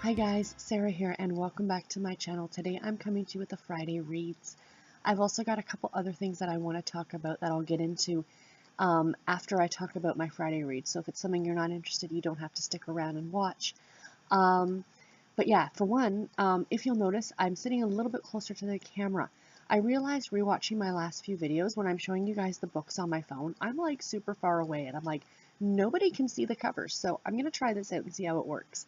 Hi guys, Sarah here and welcome back to my channel. Today I'm coming to you with the Friday reads. I've also got a couple other things that I want to talk about that I'll get into after I talk about my Friday reads. So if it's something you're not interested, you don't have to stick around and watch. But yeah, for one, if you'll notice, I'm sitting a little bit closer to the camera. I realized rewatching my last few videos when I'm showing you guys the books on my phone, I'm like super far away and I'm like, nobody can see the covers. So I'm going to try this out and see how it works.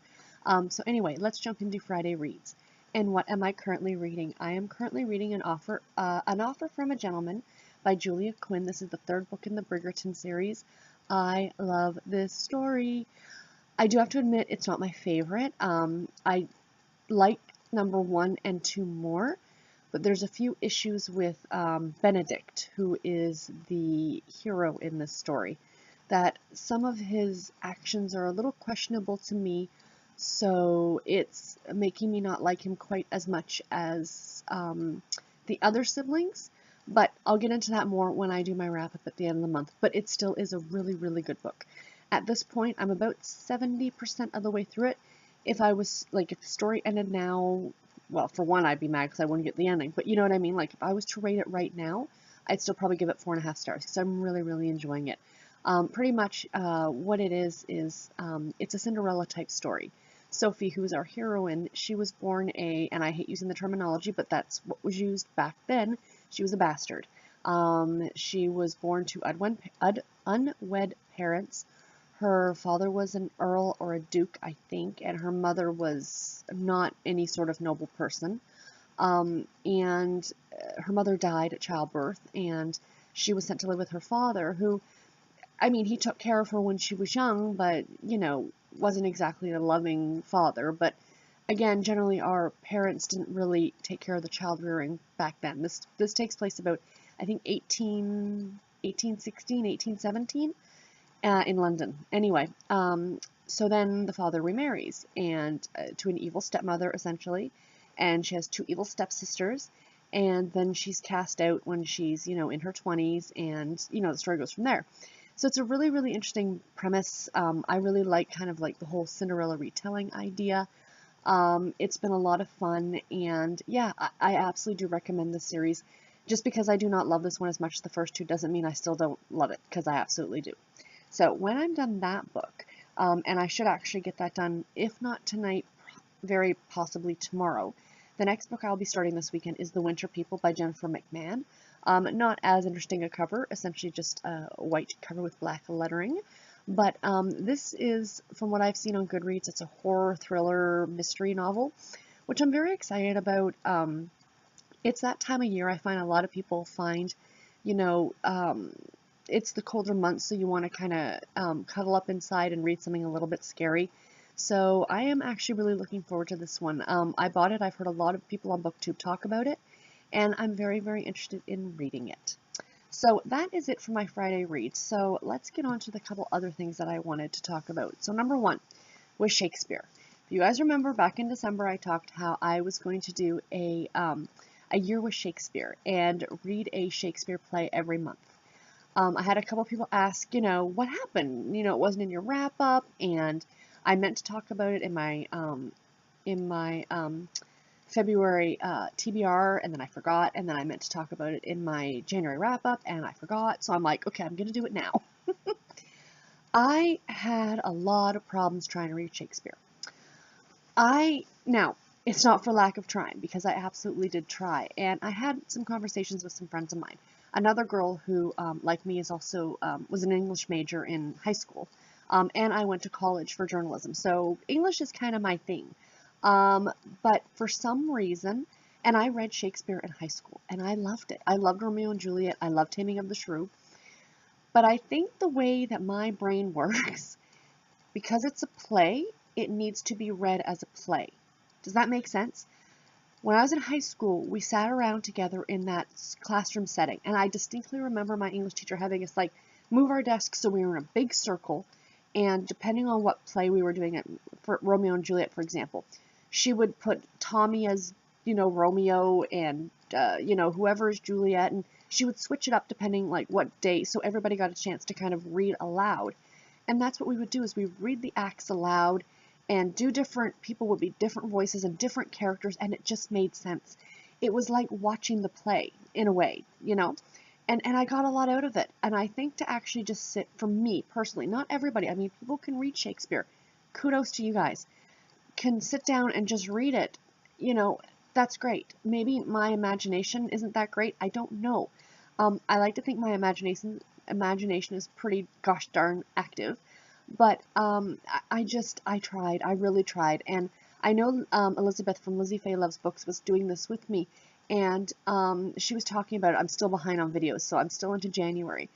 So anyway, let's jump into Friday reads. And what am I currently reading? I am currently reading An Offer from a Gentleman by Julia Quinn. This is the third book in the Bridgerton series. I love this story. I do have to admit it's not my favorite. I like number 1 and 2 more, but there's a few issues with Benedict, who is the hero in this story, that some of his actions are a little questionable to me. So it's making me not like him quite as much as the other siblings, but I'll get into that more when I do my wrap-up at the end of the month. But it still is a really, really good book. At this point, I'm about 70% of the way through it. If the story ended now, well, for one, I'd be mad because I wouldn't get the ending, but you know what I mean? Like, if I was to rate it right now, I'd still probably give it 4.5 stars because I'm really, really enjoying it. Pretty much what it is it's a Cinderella type story. Sophie, who is our heroine, she was born and I hate using the terminology, but that's what was used back then, she was a bastard. She was born to unwed parents. Her father was an earl or a duke, I think, and her mother was not any sort of noble person. And her mother died at childbirth, and she was sent to live with her father, who, I mean, he took care of her when she was young, but, you know, wasn't exactly a loving father. But again, generally our parents didn't really take care of the child rearing back then. This takes place about, I think, 1816, 1817 in London. Anyway, so then the father remarries and to an evil stepmother, essentially, and she has 2 evil stepsisters. And then she's cast out when she's, you know, in her 20s, and, you know, the story goes from there. So it's a really, really interesting premise. I really like kind of like the whole Cinderella retelling idea. It's been a lot of fun, and yeah, I absolutely do recommend this series. Just because I do not love this one as much as the first 2 doesn't mean I still don't love it, because I absolutely do. So when I'm done that book, and I should actually get that done, if not tonight, very possibly tomorrow, the next book I'll be starting this weekend is The Winter People by Jennifer McMahon. Not as interesting a cover, essentially just a white cover with black lettering. But this is, from what I've seen on Goodreads, it's a horror, thriller, mystery novel, which I'm very excited about. It's that time of year I find a lot of people find, you know, it's the colder months, so you want to kind of cuddle up inside and read something a little bit scary. So I am actually really looking forward to this one. I bought it. I've heard a lot of people on BookTube talk about it, and I'm very, very interested in reading it. So that is it for my Friday read. So let's get on to the couple other things that I wanted to talk about. So number 1 was Shakespeare. If you guys remember, back in December, I talked how I was going to do a year with Shakespeare and read a Shakespeare play every month. I had a couple people ask, you know, what happened? You know, it wasn't in your wrap up, and I meant to talk about it in my February TBR, and then I forgot, and then I meant to talk about it in my January wrap-up, and I forgot, so I'm like, okay, I'm going to do it now. I had a lot of problems trying to read Shakespeare. Now, it's not for lack of trying, because I absolutely did try, and I had some conversations with some friends of mine. Another girl who, like me, is also was an English major in high school, and I went to college for journalism, so English is kind of my thing. But for some reason, and I read Shakespeare in high school, and I loved it. I loved Romeo and Juliet. I loved Taming of the Shrew. But I think the way that my brain works, because it's a play, it needs to be read as a play. Does that make sense? When I was in high school, we sat around together in that classroom setting, and I distinctly remember my English teacher having us, like, move our desks so we were in a big circle, and depending on what play we were doing, for Romeo and Juliet, for example, she would put Tommy as, you know, Romeo, and, you know, whoever is Juliet, and she would switch it up depending, like, what day, so everybody got a chance to kind of read aloud. And that's what we would do, is we read the acts aloud, and do different, people would be different voices and different characters, and it just made sense. It was like watching the play in a way, you know? And I got a lot out of it. And I think to actually just sit, for me personally, not everybody, I mean, people can read Shakespeare. Kudos to you guys. Can sit down and just read it, you know, that's great. Maybe my imagination isn't that great. I don't know. I like to think my imagination is pretty gosh darn active. But I tried. I really tried. And I know Elizabeth from Lizzie Faye Loves Books was doing this with me. And she was talking about it. I'm still behind on videos, so I'm still into January.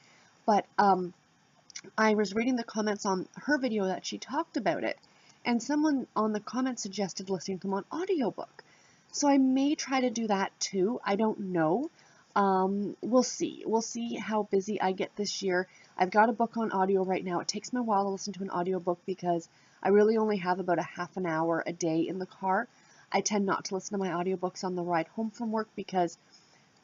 But I was reading the comments on her video that she talked about it. And someone on the comments suggested listening to them on audiobook. So I may try to do that too. I don't know. We'll see. We'll see how busy I get this year. I've got a book on audio right now. It takes me a while to listen to an audiobook because I really only have about a half an hour a day in the car. I tend not to listen to my audiobooks on the ride home from work because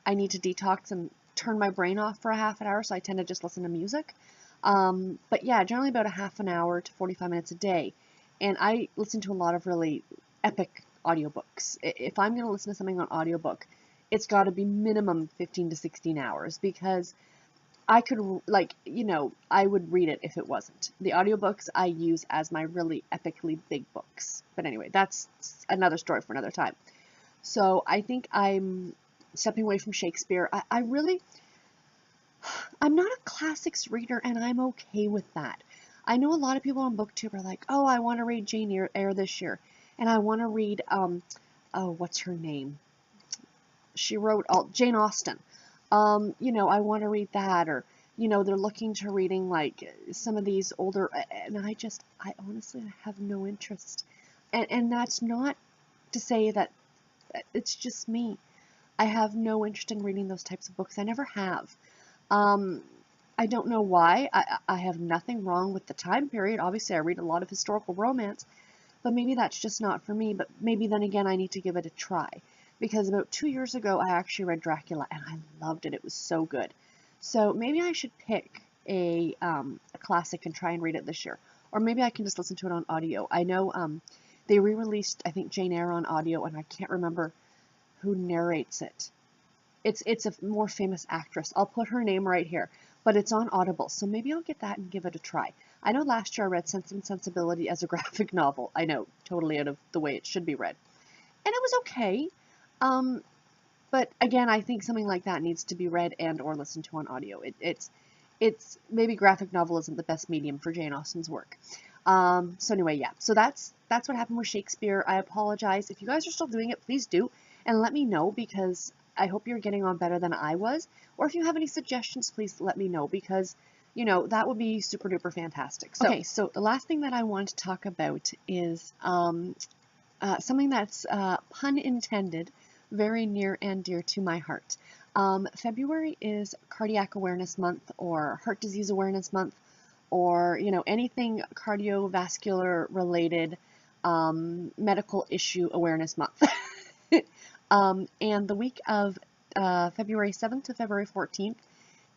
I need to detox and turn my brain off for a half an hour, so I tend to just listen to music. But yeah, generally about a half an hour to 45 minutes a day. And I listen to a lot of really epic audiobooks. If I'm going to listen to something on audiobook, it's got to be minimum 15 to 16 hours because I could, like, you know, I would read it if it wasn't. The audiobooks I use as my really epically big books. But anyway, that's another story for another time. So I think I'm stepping away from Shakespeare. I'm not a classics reader, and I'm okay with that. I know a lot of people on BookTube are like, oh, I want to read Jane Eyre this year, and I want to read, oh, what's her name? She wrote Jane Austen. You know, I want to read that, or, you know, they're looking to reading, like, some of these older, and I honestly have no interest. And that's not to say that it's just me. I have no interest in reading those types of books. I never have. I don't know why. I have nothing wrong with the time period. Obviously, I read a lot of historical romance, but maybe that's just not for me. But maybe then again, I need to give it a try. Because about 2 years ago, I actually read Dracula, and I loved it. It was so good. So maybe I should pick a classic and try and read it this year. Or maybe I can just listen to it on audio. I know they re-released, I think, Jane Eyre on audio, and I can't remember who narrates it. It's a more famous actress. I'll put her name right here, but it's on Audible, so maybe I'll get that and give it a try. I know last year I read Sense and Sensibility as a graphic novel. I know, totally out of the way it should be read. And it was okay. But again, I think something like that needs to be read and or listened to on audio. It's maybe graphic novel isn't the best medium for Jane Austen's work. So anyway, yeah. So that's what happened with Shakespeare. I apologize. If you guys are still doing it, please do. And let me know because I hope you're getting on better than I was. Or if you have any suggestions, please let me know because, you know, that would be super duper fantastic. So, okay, so the last thing that I want to talk about is something that's, pun intended, very near and dear to my heart. February is Cardiac Awareness Month or Heart Disease Awareness Month or, you know, anything cardiovascular related medical issue awareness month. And the week of February 7th to February 14th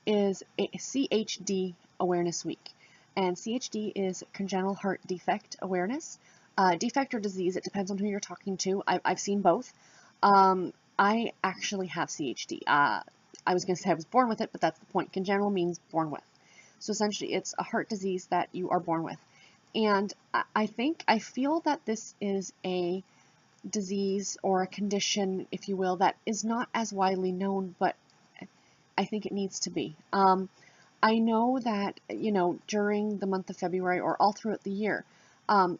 is a CHD Awareness Week. And CHD is Congenital Heart Defect Awareness. Defect or disease, it depends on who you're talking to. I've seen both. I actually have CHD. I was going to say I was born with it, but that's the point. Congenital means born with. So essentially, it's a heart disease that you are born with. And I feel that this is a disease or a condition, if you will, that is not as widely known, but I think it needs to be. I know that, you know, during the month of February or all throughout the year,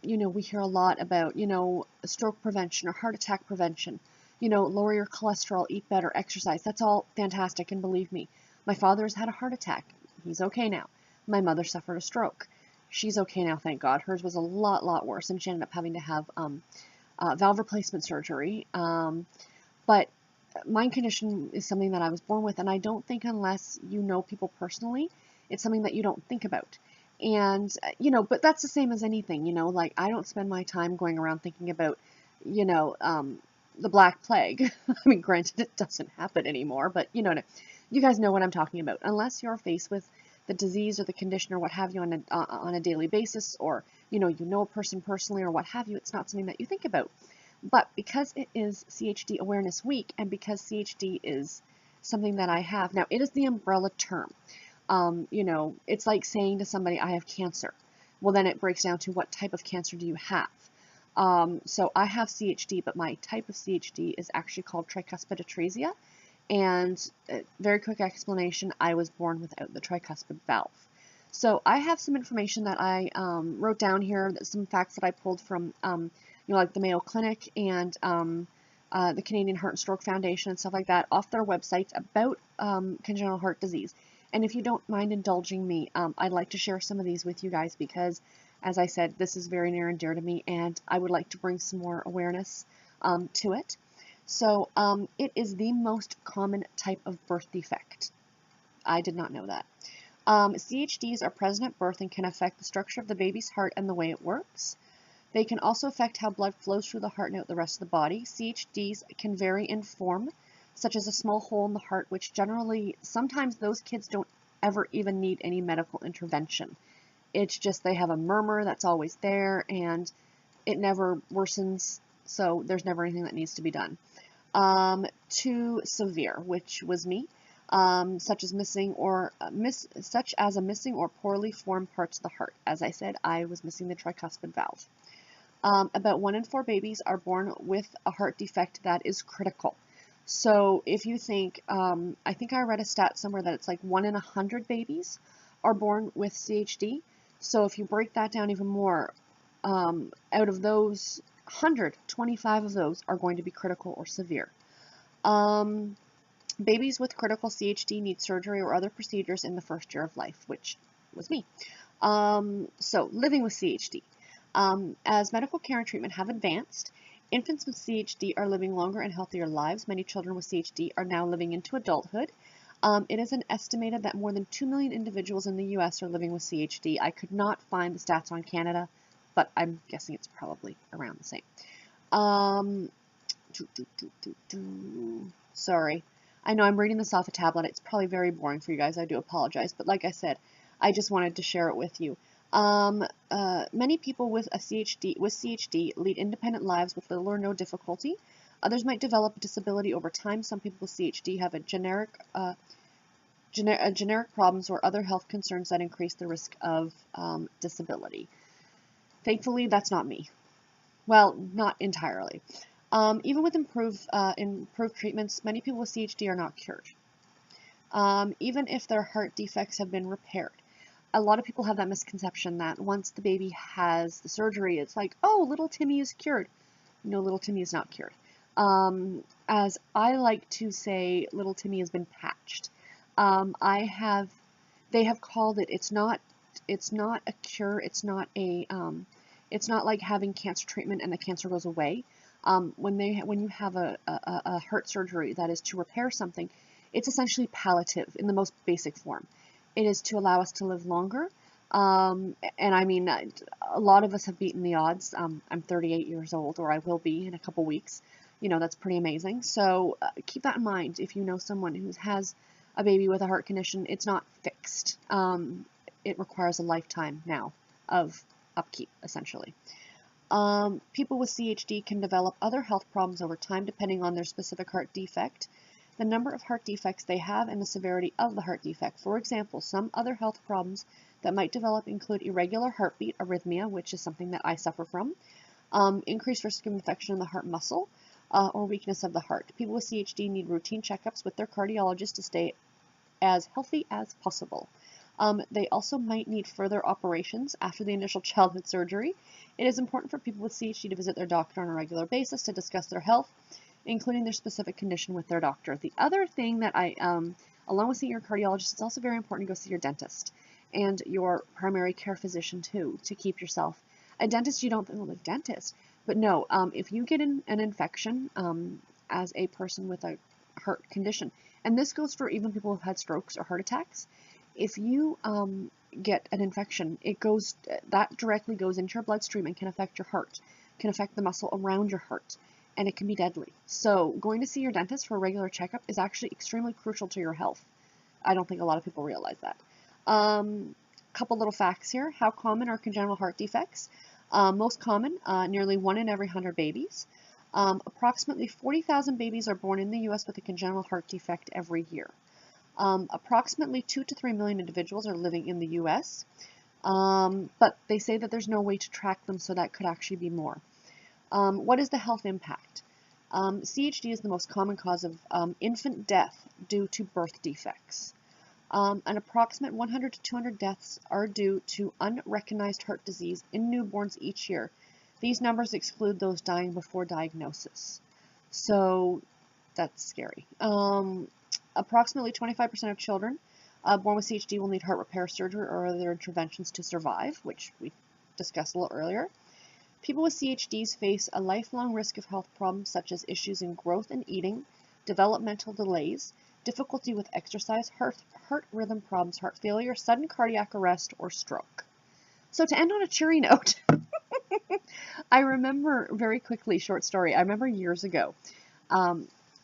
you know, we hear a lot about, you know, stroke prevention or heart attack prevention, you know, lower your cholesterol, eat better, exercise. That's all fantastic. And believe me, my father's had a heart attack. He's okay now. My mother suffered a stroke. She's okay now, thank God. Hers was a lot worse, and she ended up having to have valve replacement surgery. But my condition is something that I was born with, and I don't think unless you know people personally, it's something that you don't think about. And, you know, but that's the same as anything, you know, like I don't spend my time going around thinking about, you know, the Black Plague. I mean, granted, it doesn't happen anymore, but you know, you guys know what I'm talking about. Unless you're faced with the disease or the condition or what have you on a daily basis, or you know a person personally or what have you, it's not something that you think about. But because it is CHD Awareness Week, and because CHD is something that I have now, it is the umbrella term. You know, it's like saying to somebody, I have cancer. Well, then it breaks down to what type of cancer do you have. So I have CHD, but my type of CHD is actually called tricuspid atresia. And very quick explanation, I was born without the tricuspid valve. So I have some information that I wrote down here, some facts that I pulled from, you know, like the Mayo Clinic and the Canadian Heart and Stroke Foundation and stuff like that off their websites about congenital heart disease. And if you don't mind indulging me, I'd like to share some of these with you guys because, as I said, this is very near and dear to me, and I would like to bring some more awareness to it. So it is the most common type of birth defect. I did not know that. CHDs are present at birth and can affect the structure of the baby's heart and the way it works. They can also affect how blood flows through the heart and out the rest of the body. CHDs can vary in form, such as a small hole in the heart, which generally, sometimes those kids don't ever even need any medical intervention. It's just they have a murmur that's always there, and it never worsens, so there's never anything that needs to be done. To severe, which was me, such as a missing or poorly formed parts of the heart. As I said, I was missing the tricuspid valve. About 1 in 4 babies are born with a heart defect that is critical. So if you think, I think I read a stat somewhere that it's like 1 in 100 babies are born with CHD. So if you break that down even more, out of those 100, 25 of those are going to be critical or severe. Babies with critical CHD need surgery or other procedures in the first year of life, which was me. So living with CHD. As medical care and treatment have advanced, infants with CHD are living longer and healthier lives. Many children with CHD are now living into adulthood. It is estimated that more than 2 million individuals in the U.S. are living with CHD. I could not find the stats on Canada, but I'm guessing it's probably around the same. Sorry. I know I'm reading this off a tablet. It's probably very boring for you guys. I do apologize. But like I said, I just wanted to share it with you. Many people with CHD lead independent lives with little or no difficulty. Others might develop a disability over time. Some people with CHD have generic problems or other health concerns that increase the risk of disability. Thankfully, that's not me. Well, not entirely. Even with improved treatments, many people with CHD are not cured. Even if their heart defects have been repaired. A lot of people have that misconception that once the baby has the surgery, it's like, oh, little Timmy is cured. No, little Timmy is not cured. As I like to say, little Timmy has been patched. They have called it, it's not a cure, it's not like having cancer treatment and the cancer goes away. When you have a heart surgery that is to repair something, it's essentially palliative in the most basic form. It is to allow us to live longer. And I mean, a lot of us have beaten the odds. I'm 38 years old, or I will be in a couple weeks. You know, that's pretty amazing. So keep that in mind. If you know someone who has a baby with a heart condition, it's not fixed. It requires a lifetime now of upkeep, essentially. People with CHD can develop other health problems over time depending on their specific heart defect, the number of heart defects they have, and the severity of the heart defect. For example, some other health problems that might develop include irregular heartbeat, arrhythmia, which is something that I suffer from, increased risk of infection in the heart muscle, or weakness of the heart. People with CHD need routine checkups with their cardiologist to stay as healthy as possible. They also might need further operations after the initial childhood surgery. It is important for people with CHD to visit their doctor on a regular basis to discuss their health, including their specific condition with their doctor. The other thing that along with seeing your cardiologist, it's also very important to go see your dentist and your primary care physician too, to keep yourself. A dentist, you don't think, well, a dentist, but no, if you get an infection as a person with a heart condition, and this goes for even people who've had strokes or heart attacks, if you get an infection, that directly goes into your bloodstream and can affect your heart, can affect the muscle around your heart, and it can be deadly. So going to see your dentist for a regular checkup is actually extremely crucial to your health. I don't think a lot of people realize that. Couple little facts here. How common are congenital heart defects? Most common, nearly 1 in every 100 babies. Approximately 40,000 babies are born in the U.S. with a congenital heart defect every year. Approximately 2 to 3 million individuals are living in the U.S., but they say that there's no way to track them, so that could actually be more. What is the health impact? CHD is the most common cause of infant death due to birth defects. An approximate 100 to 200 deaths are due to unrecognized heart disease in newborns each year. These numbers exclude those dying before diagnosis. So that's scary. Approximately 25% of children born with CHD will need heart repair surgery or other interventions to survive, which we discussed a little earlier. People with CHDs face a lifelong risk of health problems such as issues in growth and eating, developmental delays, difficulty with exercise, heart rhythm problems, heart failure, sudden cardiac arrest, or stroke. So to end on a cheery note, I remember very quickly, short story, I remember years ago,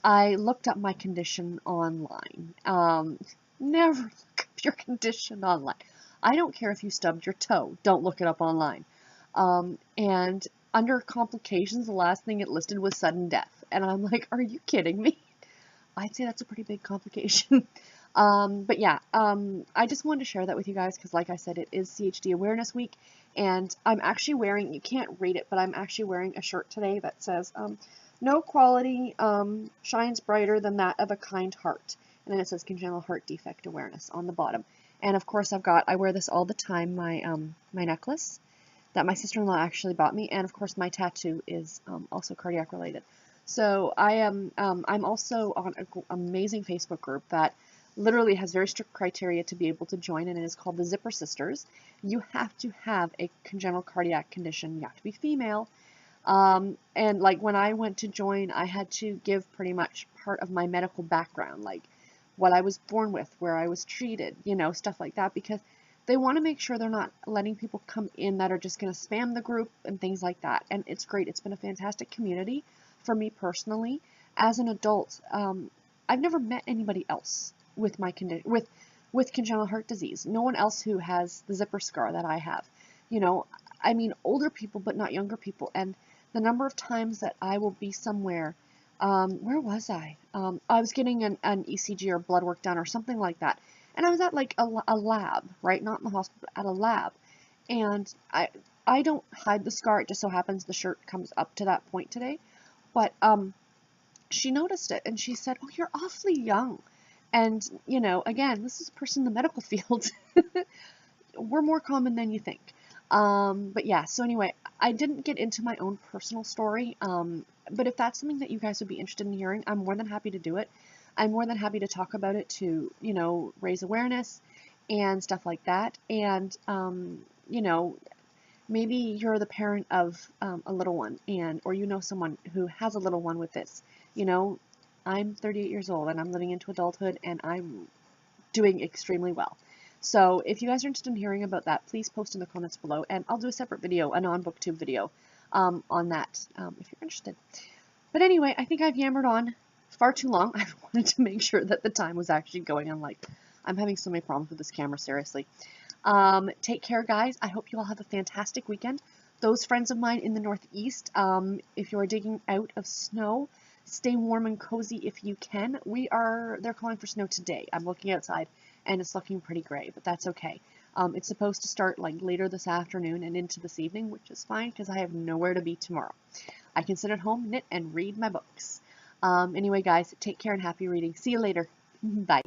I looked up my condition online. Never look up your condition online. I don't care if you stubbed your toe, don't look it up online. And under complications, the last thing it listed was sudden death. And I'm like, are you kidding me? I'd say that's a pretty big complication. But yeah, I just wanted to share that with you guys because, like I said, it is CHD Awareness Week, and I'm actually wearing, you can't read it, but I'm actually wearing a shirt today that says, no quality shines brighter than that of a kind heart. And then it says Congenital Heart Defect Awareness on the bottom. And of course I wear this all the time, my necklace that my sister-in-law actually bought me, and of course my tattoo is also cardiac related. So I'm also on an amazing Facebook group that literally has very strict criteria to be able to join, and it is called the Zipper Sisters. You have to have a congenital cardiac condition. You have to be female. And like when I went to join, I had to give pretty much part of my medical background, like what I was born with, where I was treated, you know, stuff like that, because they want to make sure they're not letting people come in that are just going to spam the group and things like that. And it's great. It's been a fantastic community for me personally. As an adult, I've never met anybody else with my with congenital heart disease. No one else who has the zipper scar that I have. You know, I mean older people, but not younger people. And the number of times that I will be somewhere, where was I? I was getting an ECG or blood work done or something like that. And I was at like a lab, right? Not in the hospital, but at a lab. And I don't hide the scar. It just so happens the shirt comes up to that point today. But she noticed it and she said, "Oh, you're awfully young." And, you know, again, this is a person in the medical field. We're more common than you think. But yeah, so anyway, I didn't get into my own personal story. But if that's something that you guys would be interested in hearing, I'm more than happy to do it. I'm more than happy to talk about it to, you know, raise awareness and stuff like that. And, you know, maybe you're the parent of a little one, or you know someone who has a little one with this. You know, I'm 38 years old and I'm living into adulthood and I'm doing extremely well. So if you guys are interested in hearing about that, please post in the comments below, and I'll do a separate video, a non-booktube video on that if you're interested. But anyway, I think I've yammered on far too long. I wanted to make sure that the time was actually going on. Like, I'm having so many problems with this camera, seriously. Take care, guys. I hope you all have a fantastic weekend. Those friends of mine in the Northeast, if you are digging out of snow, stay warm and cozy if you can. They're calling for snow today. I'm looking outside and it's looking pretty gray, but that's okay. It's supposed to start like later this afternoon and into this evening, which is fine because I have nowhere to be tomorrow. I can sit at home, knit, and read my books. Anyway, guys, take care and happy reading. See you later. Bye.